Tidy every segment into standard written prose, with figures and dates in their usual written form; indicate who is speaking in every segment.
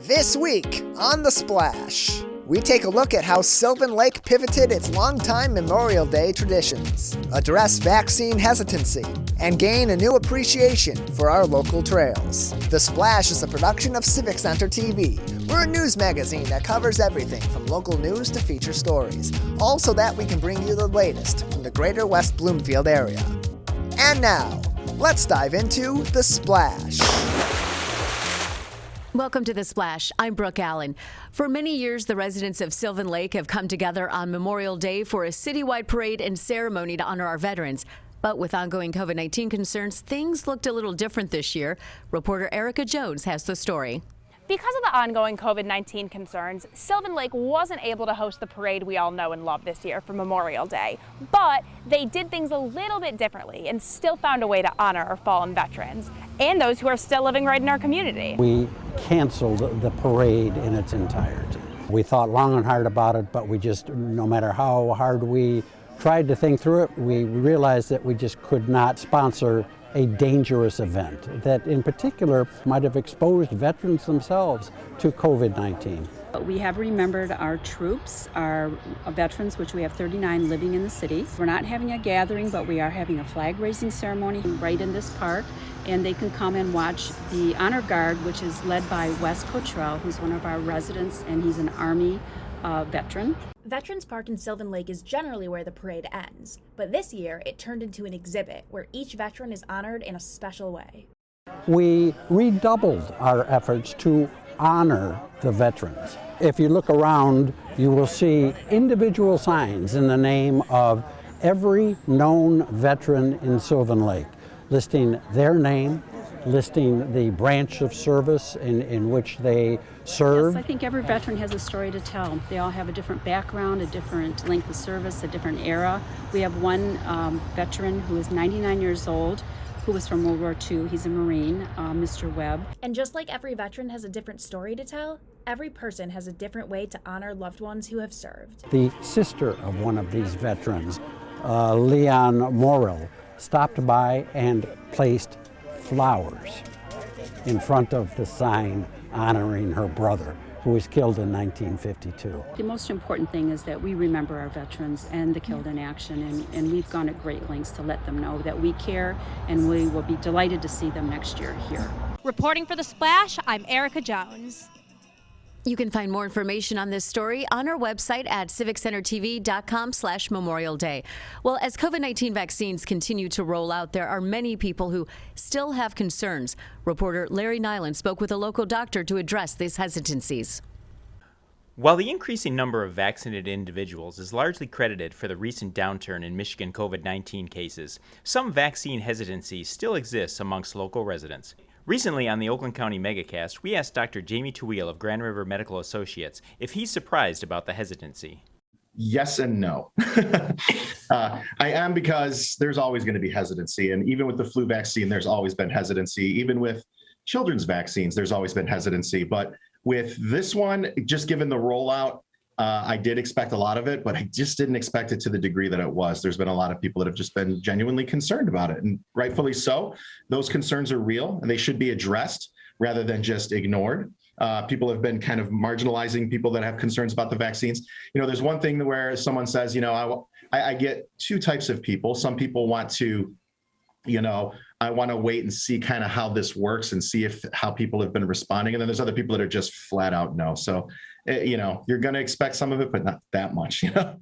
Speaker 1: This week on The Splash, we take a look at how Sylvan Lake pivoted its longtime Memorial Day traditions, address vaccine hesitancy, and gain a new appreciation for our local trails. The Splash is a production of Civic Center TV. We're a news magazine that covers everything from local news to feature stories, all so that we can bring you the latest from the greater West Bloomfield area. And now, let's dive into The Splash.
Speaker 2: Welcome to The Splash. I'm Brooke Allen. For many years, the residents of Sylvan Lake have come together on Memorial Day for a citywide parade and ceremony to honor our veterans. But with ongoing COVID-19 concerns, things looked a little different this year. Reporter Erica Jones has the story.
Speaker 3: Because of the ongoing COVID-19 concerns, Sylvan Lake wasn't able to host the parade we all know and love this year for Memorial Day. But they did things a little bit differently and still found a way to honor our fallen veterans and those who are still living right in our community.
Speaker 4: We canceled the parade in its entirety. We thought long and hard about it, but we just, no matter how hard we tried to think through it, we realized that we just could not sponsor a dangerous event that in particular might have exposed veterans themselves to COVID-19.
Speaker 5: We have remembered our troops, our veterans, which we have 39 living in the city. We're not having a gathering, but we are having a flag raising ceremony right in this park, and they can come and watch the honor guard, which is led by Wes Cottrell, who's one of our residents, and he's an Army veteran.
Speaker 6: Veterans Park in Sylvan Lake is generally where the parade ends, but this year it turned into an exhibit where each veteran is honored in a special way.
Speaker 4: We redoubled our efforts to honor the veterans. If you look around, you will see individual signs in the name of every known veteran in Sylvan Lake, listing their name, listing the branch of service in which they served.
Speaker 5: Yes, I think every veteran has a story to tell. They all have a different background, a different length of service, a different era. We have one veteran who is 99 years old, who was from World War II. He's a Marine, Mr. Webb.
Speaker 6: And just like every veteran has a different story to tell, every person has a different way to honor loved ones who have served.
Speaker 4: The sister of one of these veterans, Leon Morrill, stopped by and placed flowers in front of the sign honoring her brother, who was killed in 1952.
Speaker 5: The most important thing is that we remember our veterans and the killed in action, and we've gone at great lengths to let them know that we care, and we will be delighted to see them next year here.
Speaker 3: Reporting for The Splash, I'm Erica Jones.
Speaker 2: You can find more information on this story on our website at civiccentertv.com/Memorial Day. Well, as COVID-19 vaccines continue to roll out, there are many people who still have concerns. Reporter Larry Nyland spoke with a local doctor to address these hesitancies.
Speaker 7: While the increasing number of vaccinated individuals is largely credited for the recent downturn in Michigan COVID-19 cases, some vaccine hesitancy still exists amongst local residents. Recently on the Oakland County Megacast, we asked Dr. Jamie Tawil of Grand River Medical Associates if he's surprised about the hesitancy.
Speaker 8: Yes and no. I am, because there's always going to be hesitancy. And even with the flu vaccine, there's always been hesitancy. Even with children's vaccines, there's always been hesitancy. But with this one, just given the rollout, I did expect a lot of it, but I just didn't expect it to the degree that it was. There's been a lot of people that have just been genuinely concerned about it, and rightfully so. Those concerns are real, and they should be addressed rather than just ignored. People have been kind of marginalizing people that have concerns about the vaccines. You know, there's one thing where someone says, you know, I get two types of people. Some people want to, you know, I want to wait and see kind of how this works and see how people have been responding. And then there's other people that are just flat out no. So, you know, you're going to expect some of it, but not that much, you know.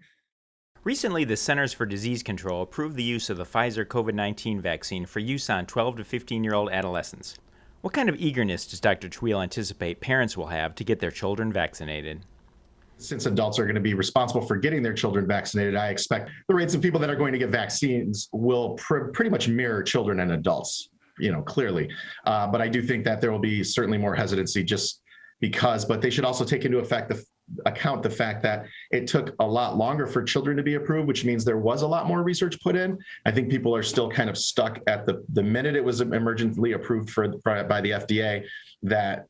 Speaker 7: Recently, the Centers for Disease Control approved the use of the Pfizer COVID-19 vaccine for use on 12 to 15-year-old adolescents. What kind of eagerness does Dr. Tawil anticipate parents will have to get their children vaccinated?
Speaker 8: Since adults are going to be responsible for getting their children vaccinated, I expect the rates of people that are going to get vaccines will pretty much mirror children and adults, you know, clearly. But I do think that there will be certainly more hesitancy just because, but they should also take into account the fact that it took a lot longer for children to be approved, which means there was a lot more research put in. I think people are still kind of stuck at the minute it was emergently approved by the FDA, that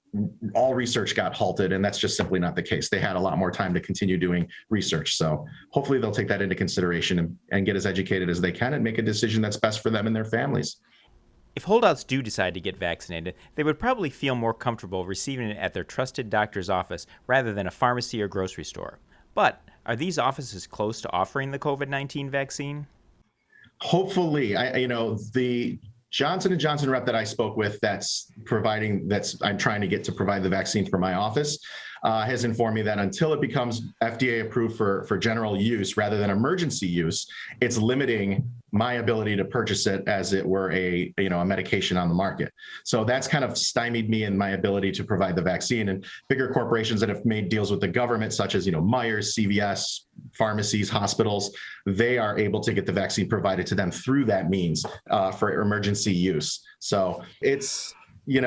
Speaker 8: all research got halted, and that's just simply not the case. They had a lot more time to continue doing research. So hopefully they'll take that into consideration and get as educated as they can and make a decision that's best for them and their families.
Speaker 7: If holdouts do decide to get vaccinated, they would probably feel more comfortable receiving it at their trusted doctor's office rather than a pharmacy or grocery store. But are these offices close to offering the COVID-19 vaccine?
Speaker 8: Hopefully, the Johnson & Johnson rep that I spoke with I'm trying to get to provide the vaccine for my office has informed me that until it becomes FDA approved for general use rather than emergency use, it's limiting my ability to purchase it as it were a medication on the market. So that's kind of stymied me in my ability to provide the vaccine. And bigger corporations that have made deals with the government, such as Myers, CVS, pharmacies, hospitals, they are able to get the vaccine provided to them through that means for emergency use. So it's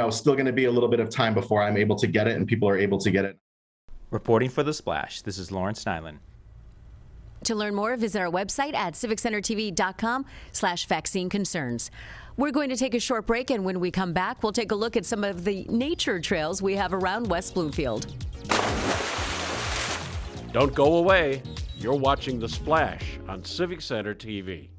Speaker 8: still going to be a little bit of time before I'm able to get it and people are able to get it.
Speaker 7: Reporting for The Splash, this is Lawrence Nyland.
Speaker 2: To learn more, visit our website at civiccentertv.com/vaccine concerns. We're going to take a short break, and when we come back, we'll take a look at some of the nature trails we have around West Bloomfield.
Speaker 9: Don't go away. You're watching The Splash on Civic Center TV.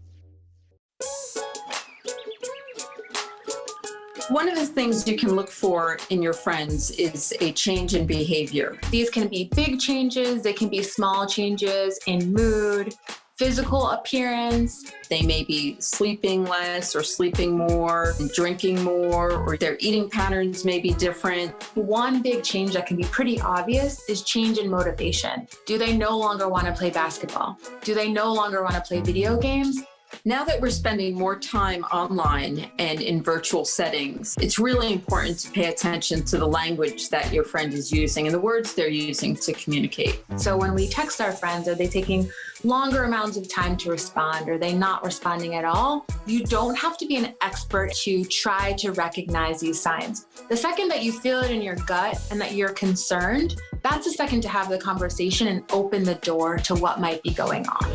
Speaker 10: One of the things you can look for in your friends is a change in behavior. These can be big changes, they can be small changes in mood, physical appearance. They may be sleeping less or sleeping more, drinking more, or their eating patterns may be different. One big change that can be pretty obvious is change in motivation. Do they no longer want to play basketball? Do they no longer want to play video games? Now that we're spending more time online and in virtual settings, it's really important to pay attention to the language that your friend is using and the words they're using to communicate.
Speaker 6: So when we text our friends, are they taking longer amounts of time to respond? Are they not responding at all? You don't have to be an expert to try to recognize these signs. The second that you feel it in your gut and that you're concerned, that's a second to have the conversation and open the door to what might be going on.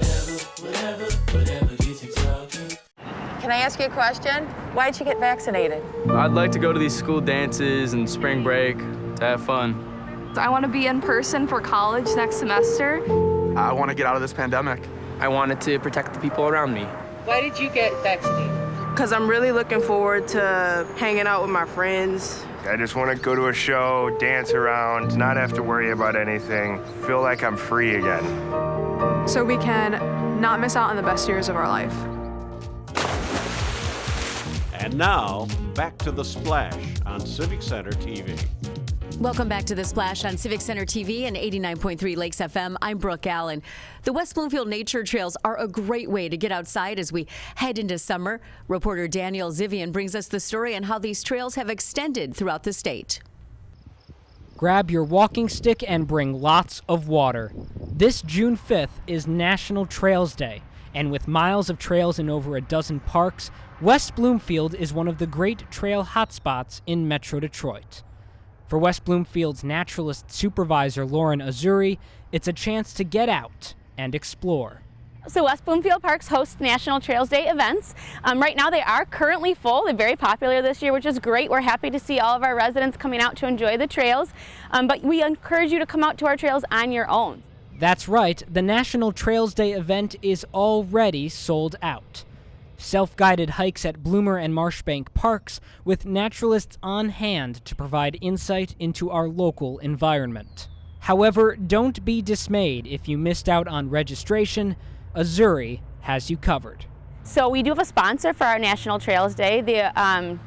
Speaker 11: Can I ask you a question? Why did you get vaccinated?
Speaker 12: I'd like to go to these school dances and spring break to have fun.
Speaker 13: I want to be in person for college next semester.
Speaker 14: I want to get out of this pandemic.
Speaker 12: I wanted to protect the people around me.
Speaker 11: Why did you get vaccinated?
Speaker 13: Because I'm really looking forward to hanging out with my friends.
Speaker 14: I just want to go to a show, dance around, not have to worry about anything, feel like I'm free again.
Speaker 13: So we can not miss out on the best years of our life.
Speaker 9: And now, back to The Splash on Civic Center TV.
Speaker 2: Welcome back to The Splash on Civic Center TV and 89.3 Lakes FM. I'm Brooke Allen. The West Bloomfield nature trails are a great way to get outside as we head into summer. Reporter Daniel Zivian brings us the story on how these trails have extended throughout the state.
Speaker 15: Grab your walking stick and bring lots of water. This June 5th is National Trails Day, and with miles of trails in over a dozen parks, West Bloomfield is one of the great trail hotspots in Metro Detroit. For West Bloomfield's naturalist supervisor, Lauren Azuri, it's a chance to get out and explore.
Speaker 3: So West Bloomfield Parks hosts National Trails Day events. Right now they are currently full. They're very popular this year, which is great. We're happy to see all of our residents coming out to enjoy the trails. But we encourage you to come out to our trails on your own.
Speaker 15: That's right. The National Trails Day event is already sold out. Self-guided hikes at Bloomer and Marshbank parks with naturalists on hand to provide insight into our local environment. However, don't be dismayed if you missed out on registration. Azuri has you covered.
Speaker 3: So we do have a sponsor for our National Trails Day. The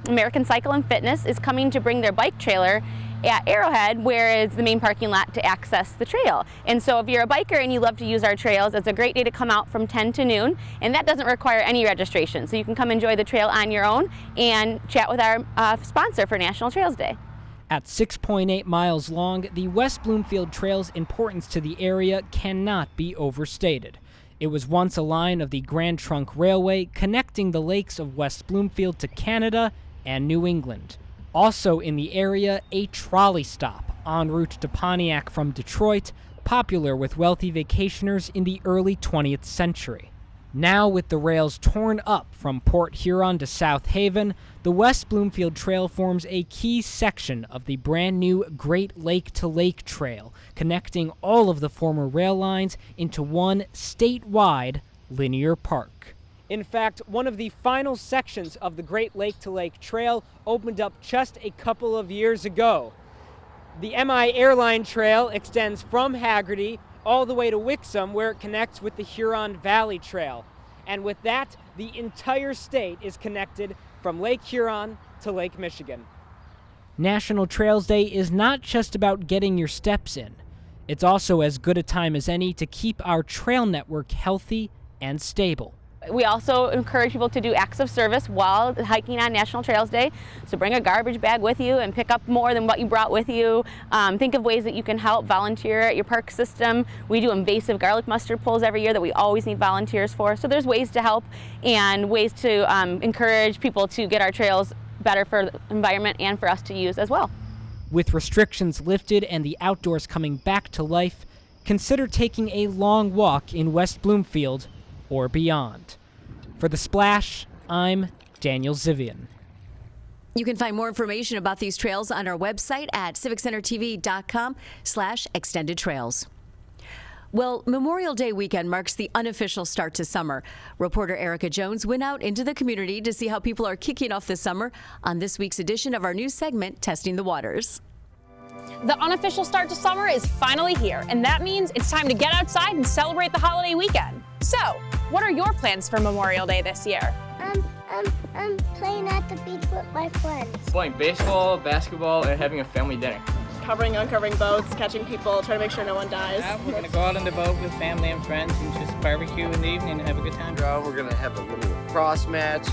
Speaker 3: American Cycle and Fitness is coming to bring their bike trailer at Arrowhead, where is the main parking lot to access the trail. And so if you're a biker and you love to use our trails, it's a great day to come out from 10 to noon, and that doesn't require any registration. So you can come enjoy the trail on your own and chat with our sponsor for National Trails Day.
Speaker 15: At 6.8 miles long, the West Bloomfield Trail's importance to the area cannot be overstated. It was once a line of the Grand Trunk Railway connecting the lakes of West Bloomfield to Canada and New England. Also in the area, a trolley stop en route to Pontiac from Detroit, popular with wealthy vacationers in the early 20th century. Now, with the rails torn up from Port Huron to South Haven, the West Bloomfield Trail forms a key section of the brand new Great Lake to Lake Trail, connecting all of the former rail lines into one statewide linear park. In fact, one of the final sections of the Great Lake to Lake Trail opened up just a couple of years ago. The MI Airline Trail extends from Haggerty all the way to Wixom, where it connects with the Huron Valley Trail. And with that, the entire state is connected from Lake Huron to Lake Michigan. National Trails Day is not just about getting your steps in. It's also as good a time as any to keep our trail network healthy and stable.
Speaker 3: We also encourage people to do acts of service while hiking on National Trails Day. So bring a garbage bag with you and pick up more than what you brought with you. Think of ways that you can help. Volunteer at your park system. We do invasive garlic mustard pulls every year that we always need volunteers for. So there's ways to help and ways to encourage people to get our trails better for the environment and for us to use as well.
Speaker 15: With restrictions lifted and the outdoors coming back to life, consider taking a long walk in West Bloomfield or beyond. For The Splash, I'm Daniel Zivian.
Speaker 2: You can find more information about these trails on our website at civiccentertv.com/extended trails. Well, Memorial Day weekend marks the unofficial start to summer. Reporter Erica Jones went out into the community to see how people are kicking off the summer on this week's edition of our new segment, Testing the Waters.
Speaker 3: The unofficial start to summer is finally here, and that means it's time to get outside and celebrate the holiday weekend. So, what are your plans for Memorial Day this year?
Speaker 16: I'm playing at the beach with my friends.
Speaker 12: Playing baseball, basketball, and having a family dinner.
Speaker 13: Uncovering boats, catching people, trying to make sure no one dies.
Speaker 17: Yeah, we're gonna go out on the boat with family and friends and just barbecue in the evening and have a good time.
Speaker 18: We're gonna have a little cross match,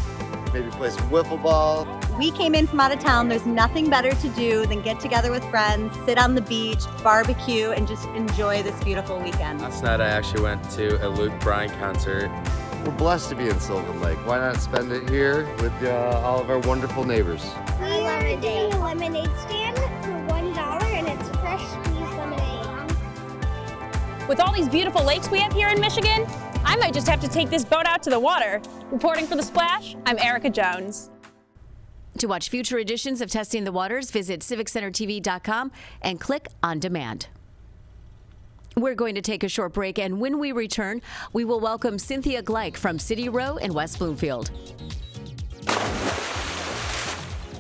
Speaker 18: maybe play some wiffle ball.
Speaker 19: We came in from out of town. There's nothing better to do than get together with friends, sit on the beach, barbecue, and just enjoy this beautiful weekend.
Speaker 20: Last night I actually went to a Luke Bryan concert.
Speaker 18: We're blessed to be in Sylvan Lake. Why not spend it here with all of our wonderful neighbors?
Speaker 16: We are doing a lemonade stand for $1, and it's fresh squeezed lemonade.
Speaker 3: With all these beautiful lakes we have here in Michigan, I might just have to take this boat out to the water. Reporting for The Splash, I'm Erica Jones.
Speaker 2: To watch future editions of Testing the Waters, visit civiccentertv.com and click on demand. We're going to take a short break, and when we return, we will welcome Cynthia Gleich from City Row in West Bloomfield.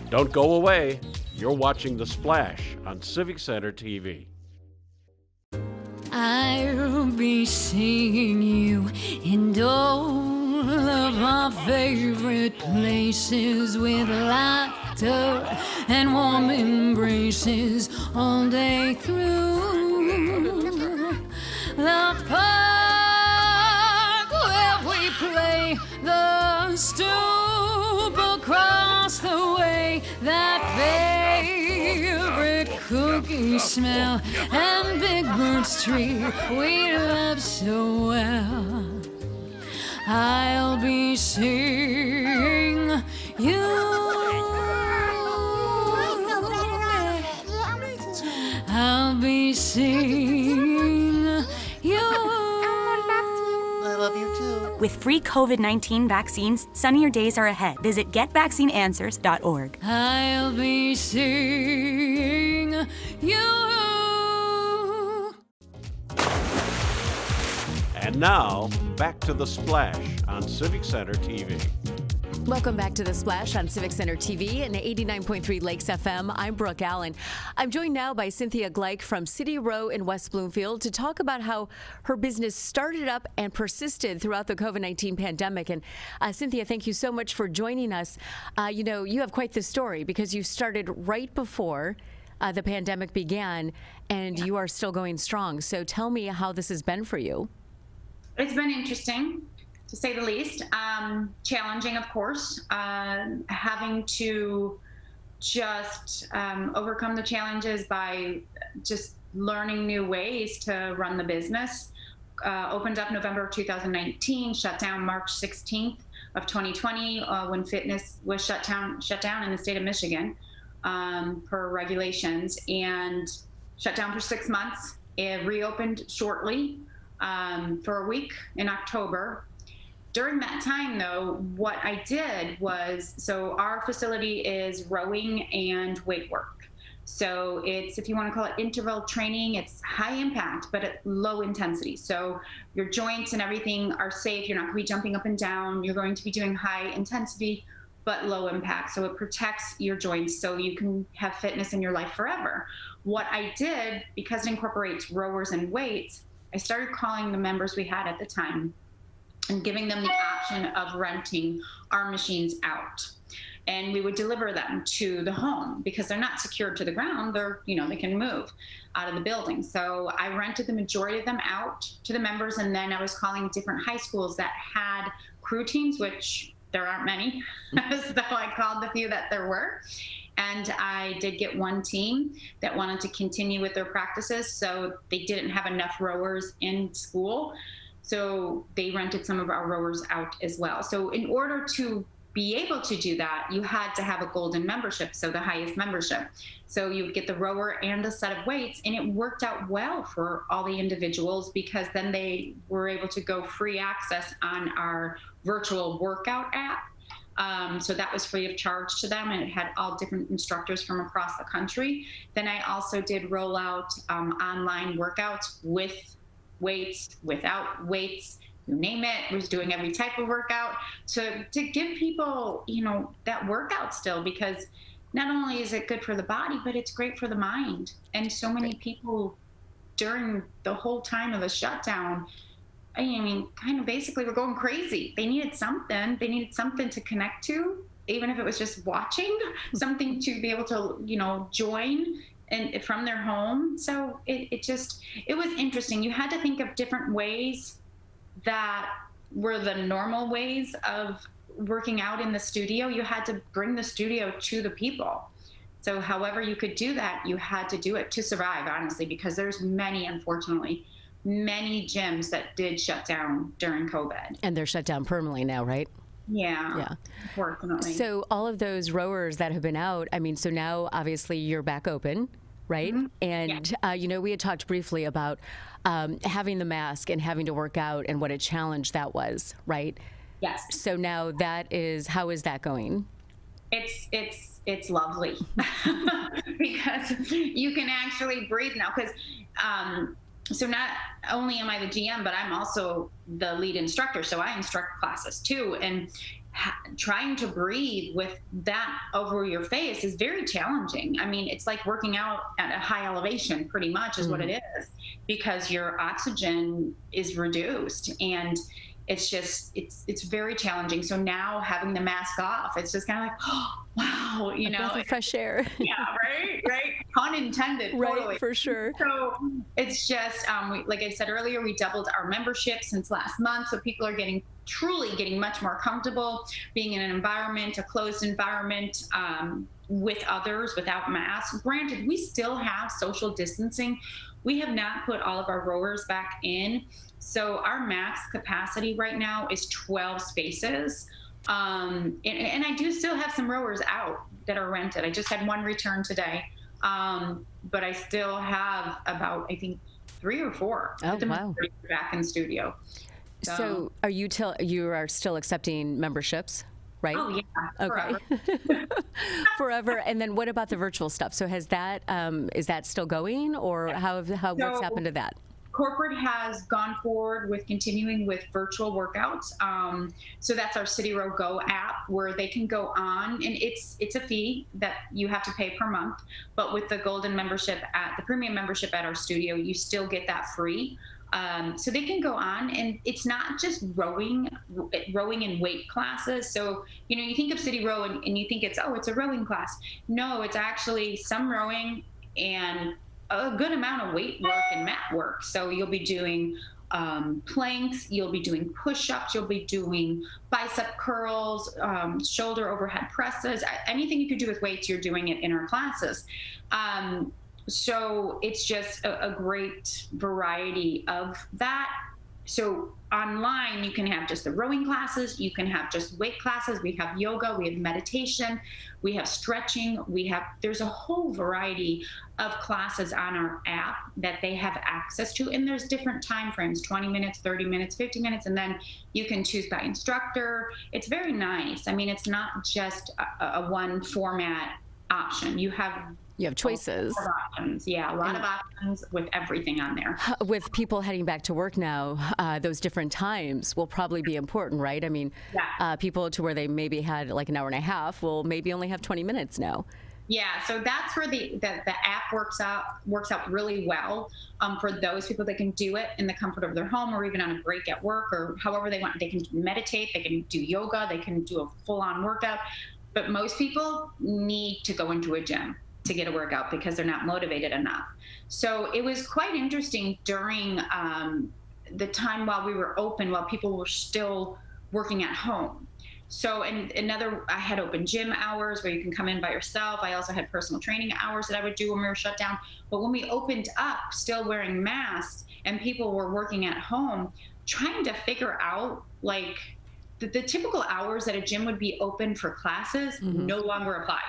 Speaker 9: Don't go away. You're watching The Splash on Civic Center TV.
Speaker 21: I'll be seeing you in all of our favorite places with laughter and warm embraces all day through. The park where we play, the stoop across the way, that favorite cookie smell, and Big Bird's tree we love so well. I'll be seeing you. I'll be seeing you.
Speaker 22: I love you too. With free COVID-19 vaccines, sunnier days are ahead. Visit getvaccineanswers.org.
Speaker 21: I'll be seeing you.
Speaker 9: And now, back to The Splash on Civic Center TV.
Speaker 2: Welcome back to The Splash on Civic Center TV and 89.3 Lakes FM. I'm Brooke Allen. I'm joined now by Cynthia Gleich from City Row in West Bloomfield to talk about how her business started up and persisted throughout the COVID-19 pandemic. And Cynthia, thank you so much for joining us. You have quite the story because you started right before the pandemic began, and you are still going strong. So tell me how this has been for you.
Speaker 23: It's been interesting, to say the least. Challenging, of course, having to just overcome the challenges by just learning new ways to run the business. Opened up November of 2019, shut down March 16th of 2020 when fitness was shut down in the state of Michigan per regulations, and shut down for 6 months. It reopened shortly for a week in October. During that time, though, what I did was, so our facility is rowing and weight work. So it's, if you want to call it interval training, it's high impact, but at low intensity. So your joints and everything are safe. You're not going to be jumping up and down. You're going to be doing high intensity, but low impact. So it protects your joints so you can have fitness in your life forever. What I did, because it incorporates rowers and weights, I started calling the members we had at the time and giving them the option of renting our machines out. And we would deliver them to the home because they're not secured to the ground. They're, they can move out of the building. So I rented the majority of them out to the members. And then I was calling different high schools that had crew teams, which there aren't many. So I called the few that there were. And I did get one team that wanted to continue with their practices. So they didn't have enough rowers in school. So they rented some of our rowers out as well. So in order to be able to do that, you had to have a golden membership, so the highest membership. So you would get the rower and a set of weights, and it worked out well for all the individuals because then they were able to go free access on our virtual workout app. So that was free of charge to them, and it had all different instructors from across the country. Then I also did roll out online workouts with weights, without weights, you name it, was doing every type of workout to give people, that workout still, because not only is it good for the body, but it's great for the mind. And so many people during the whole time of the shutdown, kind of basically were going crazy. They needed something. They needed something to connect to, even if it was just watching, something to be able to, join and from their home. So it was interesting. You had to think of different ways that were the normal ways of working out in the studio. You had to bring the studio to the people. So however you could do that, you had to do it to survive, honestly, because there's unfortunately, many gyms that did shut down during COVID.
Speaker 2: And they're shut down permanently now, right?
Speaker 23: Yeah. Unfortunately.
Speaker 2: So all of those rowers that have been out, so now obviously you're back open, right? Mm-hmm. And, we had talked briefly about having the mask and having to work out and what a challenge that was, right?
Speaker 23: Yes.
Speaker 2: So now how is that going?
Speaker 23: It's lovely because you can actually breathe now. Because so not only am I the GM, but I'm also the lead instructor. So I instruct classes too. And trying to breathe with that over your face is very challenging. It's like working out at a high elevation, pretty much is what it is, because your oxygen is reduced, and it's very challenging. So now having the mask off, it's just kind of like, oh, wow,
Speaker 2: a breath of fresh air.
Speaker 23: Yeah, right. Pun intended.
Speaker 2: Right,
Speaker 23: totally.
Speaker 2: For sure.
Speaker 23: So it's just, like I said earlier, we doubled our membership since last month. So people are truly getting much more comfortable being in a closed environment with others without masks. Granted, we still have social distancing. We have not put all of our rowers back in. So our max capacity right now is 12 spaces. And I do still have some rowers out that are rented. I just had one return today. But I still have about, I think, 3 or 4.
Speaker 2: Oh, wow.
Speaker 23: Back in studio.
Speaker 2: So are you are still accepting memberships, right?
Speaker 23: Oh, yeah.
Speaker 2: Okay. Forever. And then what about the virtual stuff? So is that still going, or what's happened to that?
Speaker 23: Corporate has gone forward with continuing with virtual workouts. So that's our City Row Go app, where they can go on, and it's a fee that you have to pay per month. But with the golden membership the premium membership at our studio, you still get that free. So they can go on, and it's not just rowing and weight classes. So, you think of City Row and you think it's a rowing class. No, it's actually some rowing and a good amount of weight work and mat work. So you'll be doing planks, you'll be doing push-ups, you'll be doing bicep curls, shoulder overhead presses, anything you could do with weights, you're doing it in our classes. So it's just a great variety of that. So online, you can have just the rowing classes, you can have just weight classes, we have yoga, we have meditation, we have stretching, there's a whole variety of classes on our app that they have access to, and there's different time frames, 20 minutes, 30 minutes, 50 minutes, and then you can choose by instructor. It's very nice. It's not just a one format option. You have
Speaker 2: choices.
Speaker 23: A lot of options. Yeah, a lot of options with everything on there.
Speaker 2: With people heading back to work now, those different times will probably be important, right? I mean, people to where they maybe had like an hour and a half will maybe only have 20 minutes now.
Speaker 23: Yeah, so that's where the app works out really well for those people that can do it in the comfort of their home or even on a break at work or however they want. They can meditate, they can do yoga, they can do a full-on workout. But most people need to go into a gym to get a workout because they're not motivated enough. So it was quite interesting during the time while we were open, while people were still working at home. So, and I had open gym hours where you can come in by yourself. I also had personal training hours that I would do when we were shut down. But when we opened up, still wearing masks and people were working at home, trying to figure out like the typical hours that a gym would be open for classes no longer applied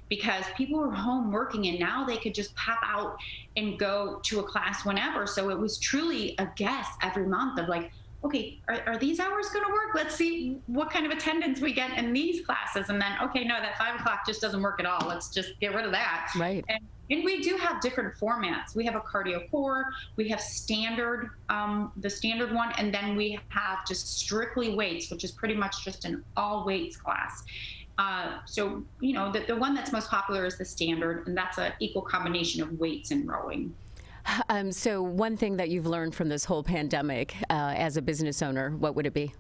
Speaker 23: because people were home working and now they could just pop out and go to a class whenever. So it was truly a guess every month of like, okay, are these hours going to work? Let's see what kind of attendance we get in these classes. And then, okay, no, that 5 o'clock just doesn't work at all. Let's just get rid of that.
Speaker 2: Right.
Speaker 23: And we do have different formats. We have a cardio core, we have standard, the standard one, and then we have just strictly weights, which is pretty much just an all weights class. So, you know, the one that's most popular is the standard, and that's an equal combination of weights and rowing.
Speaker 2: So one thing that you've learned from this whole pandemic as a business owner, what would it be?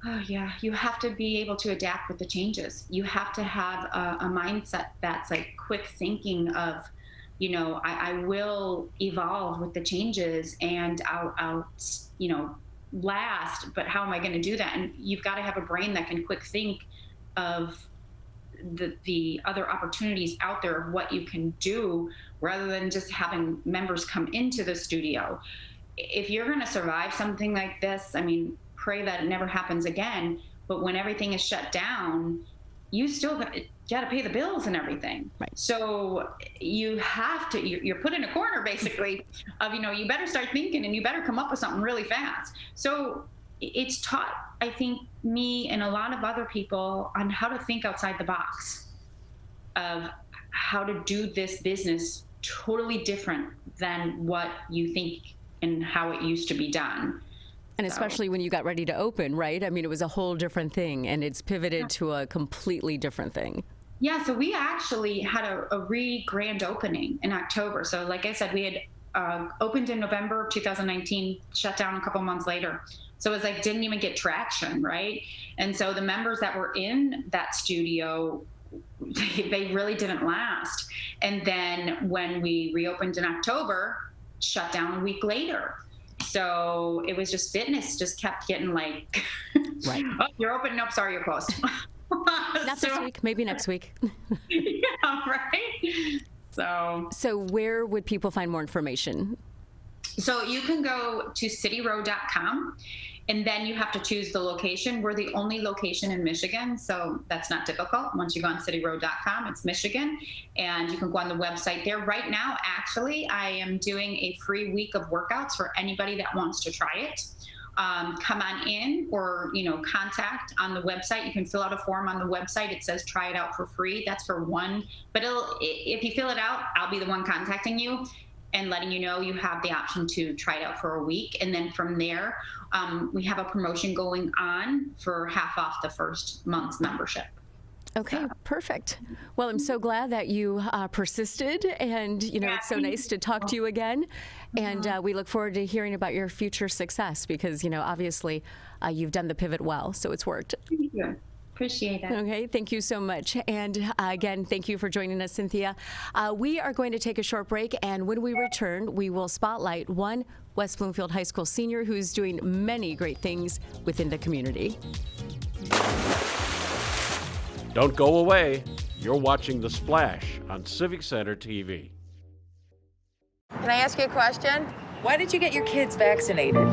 Speaker 23: Oh, yeah. You have to be able to adapt with the changes. You have to have a mindset that's like quick thinking of, you know, I will evolve with the changes and I'll you know, last, but how am I going to do that? And you've got to have a brain that can quick think of the other opportunities out there of what you can do rather than just having members come into the studio. If you're going to survive something like this, I mean, pray that it never happens again. But when everything is shut down, you still got to pay the bills and everything.
Speaker 2: Right.
Speaker 23: So you have to, you're put in a corner basically of, you know, you better start thinking and you better come up with something really fast. So it's taught, I think, me and a lot of other people on how to think outside the box of how to do this business totally different than what you think and how it used to be done.
Speaker 2: And especially when you got ready to open, right? I mean, it was a whole different thing and it's pivoted to a completely different thing.
Speaker 23: Yeah, so we actually had a grand opening in October. So like I said, we had opened in November of 2019, shut down a couple months later. So it was like, didn't even get traction, right? And so the members that were in that studio, they really didn't last. And then when we reopened in October, shut down a week later. So it was just fitness just kept getting like,
Speaker 2: right.
Speaker 23: Oh, you're open. Nope, sorry, you're closed.
Speaker 2: Not this week, maybe next week.
Speaker 23: Yeah, right.
Speaker 2: So where would people find more information?
Speaker 23: So you can go to cityrow.com and then you have to choose the location. We're the only location in Michigan, so that's not difficult. Once you go on cityrow.com, it's Michigan, and you can go on the website there. Right now, actually, I am doing a free week of workouts for anybody that wants to try it. Come on in or, you know, contact on the website. You can fill out a form on the website. It says try it out for free. That's for one. But if you fill it out, I'll be the one contacting you and letting you know you have the option to try it out for a week. And then from there, we have a promotion going on for half off the first month's membership.
Speaker 2: Okay, perfect. Well, I'm so glad that you persisted, and you know, it's so nice to talk to you again. And we look forward to hearing about your future success because, you know, obviously you've done the pivot well, so it's worked.
Speaker 23: Thank you. Appreciate it.
Speaker 2: Okay, thank you so much. And again, thank you for joining us, Cynthia. We are going to take a short break, and when we return, we will spotlight one West Bloomfield High School senior who's doing many great things within the community.
Speaker 9: Don't go away. You're watching The Splash on Civic Center TV.
Speaker 11: Can I ask you a question? Why did you get your kids vaccinated?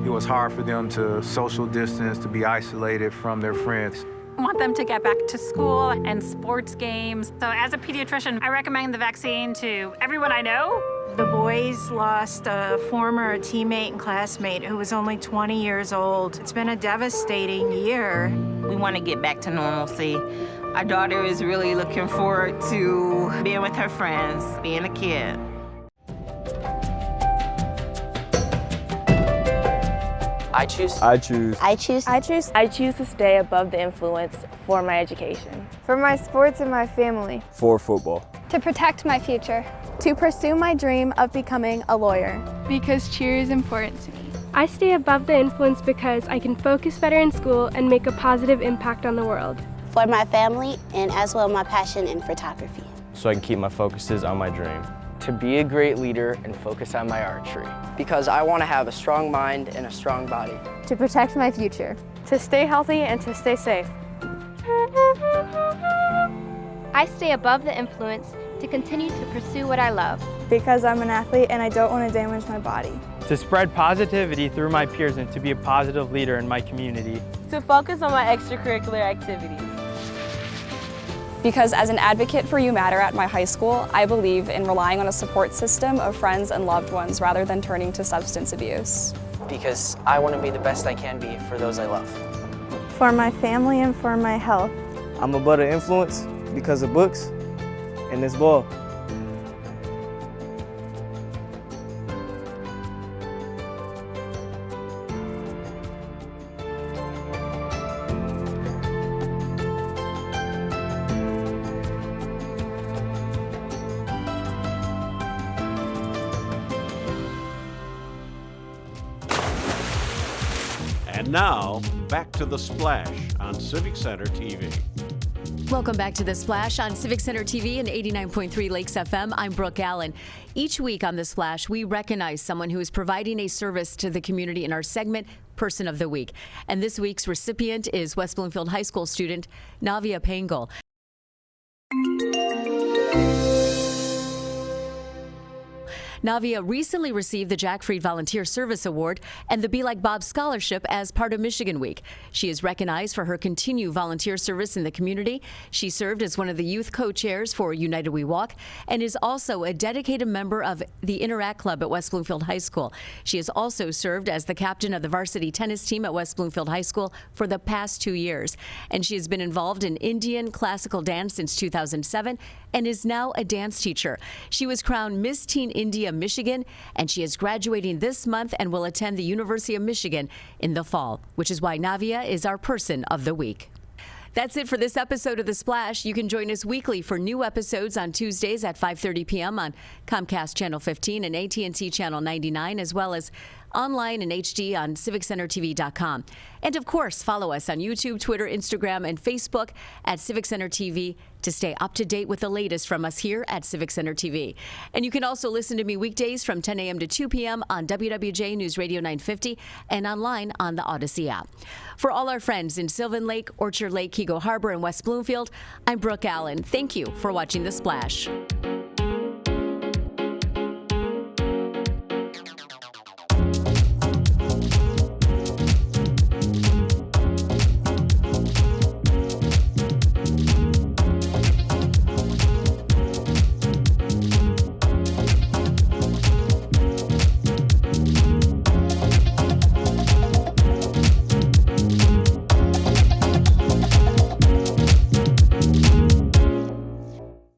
Speaker 1: It was hard for them to social distance, to be isolated from their friends.
Speaker 4: I want them to get back to school and sports games. So as a pediatrician, I recommend the vaccine to everyone I know.
Speaker 5: The boys lost a former teammate and classmate who was only 20 years old. It's been a devastating year.
Speaker 24: We want to get back to normalcy.
Speaker 7: Our daughter is really looking forward to being with her friends, being a kid.
Speaker 8: I choose.
Speaker 10: I choose.
Speaker 8: I choose.
Speaker 24: I choose. I choose to stay above the influence for my education.
Speaker 25: For my sports and my family.
Speaker 10: For football.
Speaker 26: To protect my future.
Speaker 27: To pursue my dream of becoming a lawyer.
Speaker 28: Because cheer is important to me.
Speaker 29: I stay above the influence because I can focus better in school and make a positive impact on the world.
Speaker 8: For my family and as well my passion in photography.
Speaker 12: So I can keep my focuses on my dream.
Speaker 30: To be a great leader and focus on my archery.
Speaker 31: Because I want to have a strong mind and a strong body.
Speaker 27: To protect my future.
Speaker 24: To stay healthy and to stay safe.
Speaker 29: I stay above the influence to continue to pursue what I love.
Speaker 27: Because I'm an athlete and I don't want to damage my body.
Speaker 32: To spread positivity through my peers and to be a positive leader in my community.
Speaker 24: To focus on my extracurricular activities.
Speaker 33: Because as an advocate for You Matter at my high school, I believe in relying on a support system of friends and loved ones rather than turning to substance abuse.
Speaker 30: Because I want to be the best I can be for those I love.
Speaker 27: For my family and for my health.
Speaker 32: I'm above the influence because of books and this ball.
Speaker 9: And now, back to The Splash on Civic Center TV.
Speaker 2: Welcome back to The Splash on Civic Center TV and 89.3 Lakes FM. I'm Brooke Allen. Each week on The Splash, we recognize someone who is providing a service to the community in our segment, Person of the Week. And this week's recipient is West Bloomfield High School student Navia Pangle. Navia recently received the Jack Freed Volunteer Service Award and the Be Like Bob Scholarship as part of Michigan Week. She is recognized for her continued volunteer service in the community. She served as one of the youth co-chairs for United We Walk and is also a dedicated member of the Interact Club at West Bloomfield High School. She has also served as the captain of the varsity tennis team at West Bloomfield High School for the past 2 years. And she has been involved in Indian classical dance since 2007 and is now a dance teacher. She was crowned Miss Teen India Michigan, and she is graduating this month and will attend the University of Michigan in the fall, which is why Navia is our Person of the Week. That's it for this episode of The Splash. You can join us weekly for new episodes on Tuesdays at 5:30 p.m. on Comcast Channel 15 and AT&T Channel 99, as well as online and HD on CivicCenterTV.com. And of course, follow us on YouTube, Twitter, Instagram, and Facebook at Civic Center TV to stay up to date with the latest from us here at Civic Center TV. And you can also listen to me weekdays from 10 a.m. to 2 p.m. on WWJ News Radio 950 and online on the Odyssey app. For all our friends in Sylvan Lake, Orchard Lake, Keego Harbor, and West Bloomfield, I'm Brooke Allen. Thank you for watching The Splash.